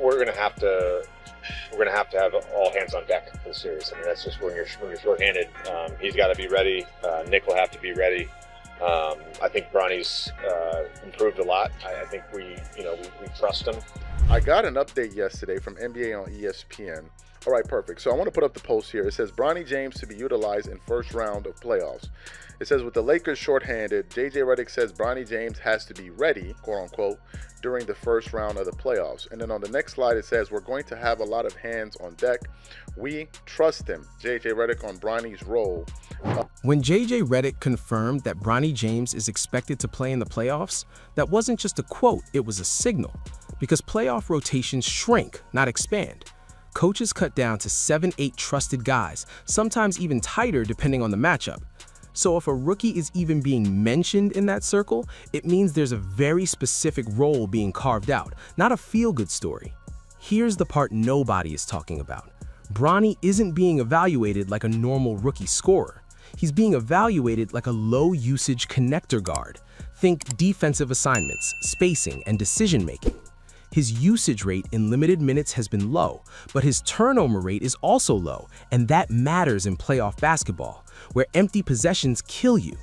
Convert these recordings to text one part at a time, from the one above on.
we're gonna have to have all hands on deck for the series. I mean, that's just when you're shorthanded. He's got to be ready. Nick will have to be ready. I think Bronny's improved a lot. I think we trust him. I got an update yesterday from NBA on ESPN. All right, perfect. So I want to put up the post here. It says Bronny James to be utilized in first round of playoffs. It says with the Lakers shorthanded, JJ Redick says Bronny James has to be ready, quote unquote, during the first round of the playoffs. And then on the next slide, it says we're going to have a lot of hands on deck. We trust him. JJ Redick on Bronny's role. When JJ Redick confirmed that Bronny James is expected to play in the playoffs, that wasn't just a quote, it was a signal. Because playoff rotations shrink, not expand. Coaches cut down to 7-8 trusted guys, sometimes even tighter depending on the matchup. So if a rookie is even being mentioned in that circle, it means there's a very specific role being carved out, not a feel-good story. Here's the part nobody is talking about. Bronny isn't being evaluated like a normal rookie scorer. He's being evaluated like a low-usage connector guard. Think defensive assignments, spacing, and decision-making. His usage rate in limited minutes has been low, but his turnover rate is also low, and that matters in playoff basketball, where empty possessions kill you.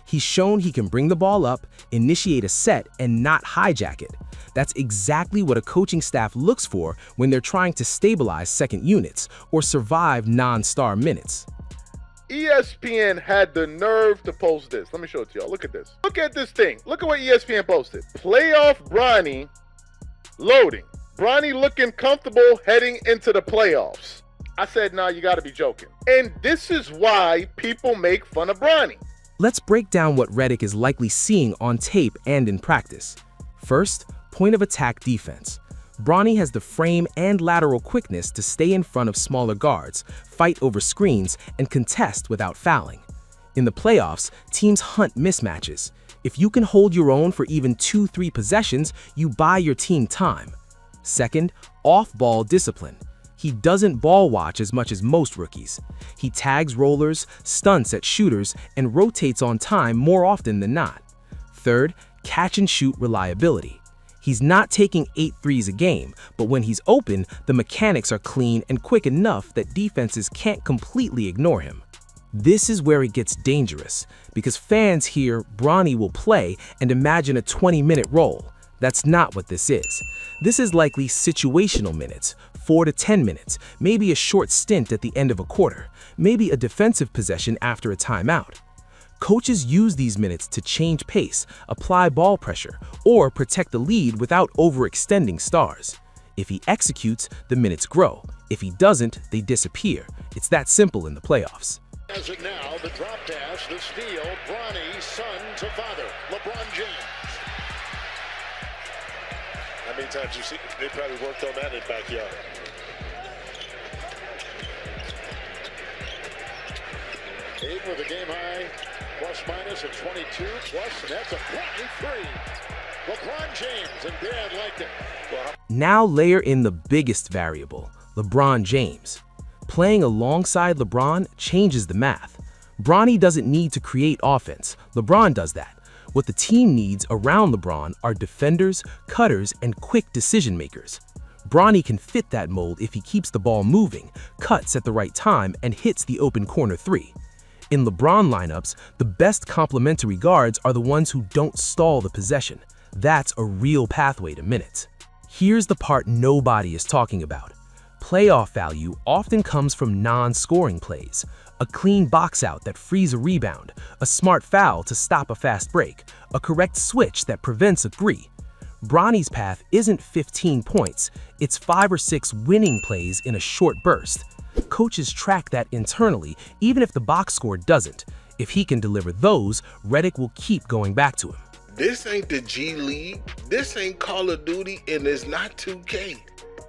He's shown he can bring the ball up, initiate a set, and not hijack it. That's exactly what a coaching staff looks for when they're trying to stabilize second units or survive non-star minutes. ESPN had the nerve to post this. Let me show it to y'all. Look at this. Look at this thing. Look at what ESPN posted. Playoff Bronny loading. Bronny looking comfortable heading into the playoffs. I said, nah, you gotta be joking. And this is why people make fun of Bronny. Let's break down what Redick is likely seeing on tape and in practice. First, point of attack defense. Bronny has the frame and lateral quickness to stay in front of smaller guards, fight over screens, and contest without fouling. In the playoffs, teams hunt mismatches. If you can hold your own for even 2-3 possessions, you buy your team time. Second, off-ball discipline. He doesn't ball watch as much as most rookies. He tags rollers, stunts at shooters, and rotates on time more often than not. Third, catch-and-shoot reliability. He's not taking 8 threes a game, but when he's open, the mechanics are clean and quick enough that defenses can't completely ignore him. This is where it gets dangerous, because fans hear Bronny will play and imagine a 20-minute role. That's not what this is. This is likely situational minutes, 4 to 10 minutes, maybe a short stint at the end of a quarter, maybe a defensive possession after a timeout. Coaches use these minutes to change pace, apply ball pressure, or protect the lead without overextending stars. If he executes, the minutes grow. If he doesn't, they disappear. It's that simple in the playoffs. As it now, the drop pass, the steal, Bronny, son to father, LeBron James. How many times you see, they probably worked on that in the backyard. Eight with a game high, plus minus at 22 plus, and that's a Bronny three. LeBron James, and Dad liked it. Now layer in the biggest variable, LeBron James. Playing alongside LeBron changes the math. Bronny doesn't need to create offense. LeBron does that. What the team needs around LeBron are defenders, cutters, and quick decision makers. Bronny can fit that mold if he keeps the ball moving, cuts at the right time, and hits the open corner three. In LeBron lineups, the best complementary guards are the ones who don't stall the possession. That's a real pathway to minutes. Here's the part nobody is talking about. Playoff value often comes from non-scoring plays. A clean box out that frees a rebound, a smart foul to stop a fast break, a correct switch that prevents a three. Bronny's path isn't 15 points, it's 5 or 6 winning plays in a short burst. Coaches track that internally, even if the box score doesn't. If he can deliver those, Redick will keep going back to him. This ain't the G League, this ain't Call of Duty, and it's not 2K.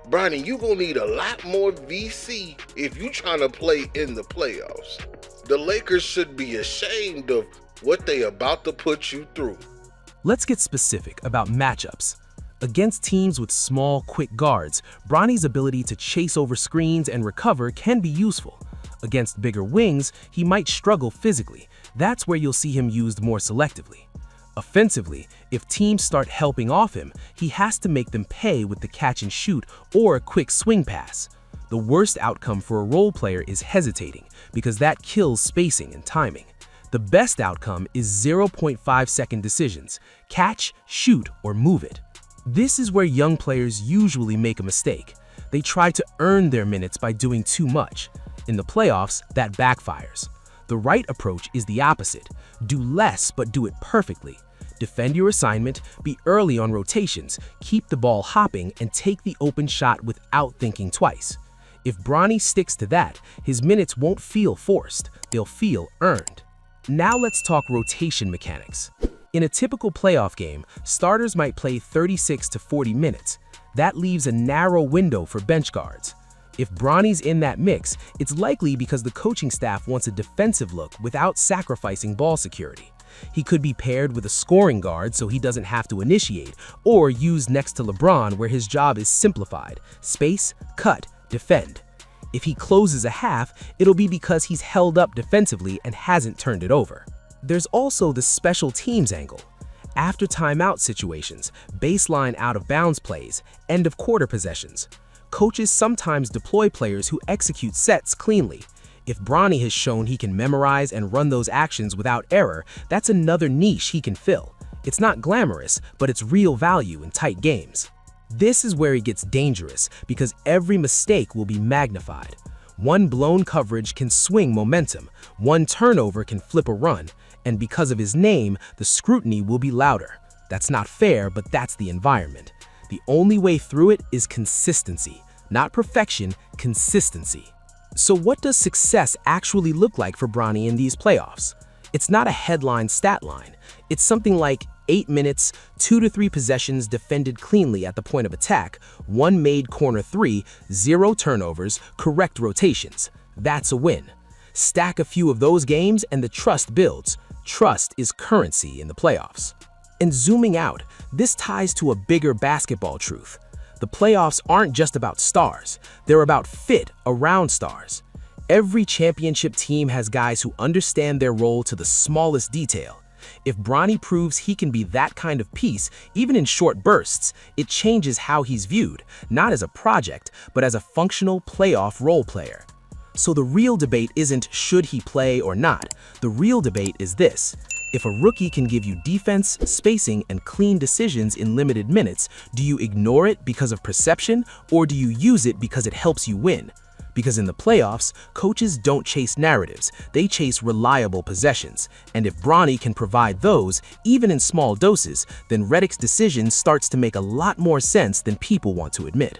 Bronny, you gonna need a lot more VC if you trying to play in the playoffs. The Lakers should be ashamed of what they about to put you through. Let's get specific about matchups. Against teams with small, quick guards, Bronny's ability to chase over screens and recover can be useful. Against bigger wings, he might struggle physically. That's where you'll see him used more selectively. Offensively, if teams start helping off him, he has to make them pay with the catch and shoot or a quick swing pass. The worst outcome for a role player is hesitating, because that kills spacing and timing. The best outcome is 0.5-second decisions: catch, shoot, or move it. This is where young players usually make a mistake. They try to earn their minutes by doing too much. In the playoffs, that backfires. The right approach is the opposite. Do less, but do it perfectly. Defend your assignment, be early on rotations, keep the ball hopping, and take the open shot without thinking twice. If Bronny sticks to that, his minutes won't feel forced, they'll feel earned. Now let's talk rotation mechanics. In a typical playoff game, starters might play 36 to 40 minutes. That leaves a narrow window for bench guards. If Bronny's in that mix, it's likely because the coaching staff wants a defensive look without sacrificing ball security. He could be paired with a scoring guard so he doesn't have to initiate, or used next to LeBron where his job is simplified: space, cut, defend. If he closes a half, it'll be because he's held up defensively and hasn't turned it over. There's also the special teams angle. After timeout situations, baseline out-of-bounds plays, end-of-quarter possessions. Coaches sometimes deploy players who execute sets cleanly. If Bronny has shown he can memorize and run those actions without error, that's another niche he can fill. It's not glamorous, but it's real value in tight games. This is where it gets dangerous, because every mistake will be magnified. One blown coverage can swing momentum, one turnover can flip a run, and because of his name, the scrutiny will be louder. That's not fair, but that's the environment. The only way through it is consistency. Not perfection, consistency. So what does success actually look like for Bronny in these playoffs? It's not a headline stat line. It's something like 8 minutes, 2 to 3 possessions defended cleanly at the point of attack, 1 made corner 3, 0 turnovers, correct rotations. That's a win. Stack a few of those games and the trust builds. Trust is currency in the playoffs. And zooming out, this ties to a bigger basketball truth. The playoffs aren't just about stars, they're about fit around stars. Every championship team has guys who understand their role to the smallest detail. If Bronny proves he can be that kind of piece, even in short bursts, it changes how he's viewed, not as a project, but as a functional playoff role player. So the real debate isn't should he play or not. The real debate is this: if a rookie can give you defense, spacing, and clean decisions in limited minutes, do you ignore it because of perception, or do you use it because it helps you win? Because in the playoffs, coaches don't chase narratives, they chase reliable possessions. And if Bronny can provide those, even in small doses, then Redick's decision starts to make a lot more sense than people want to admit.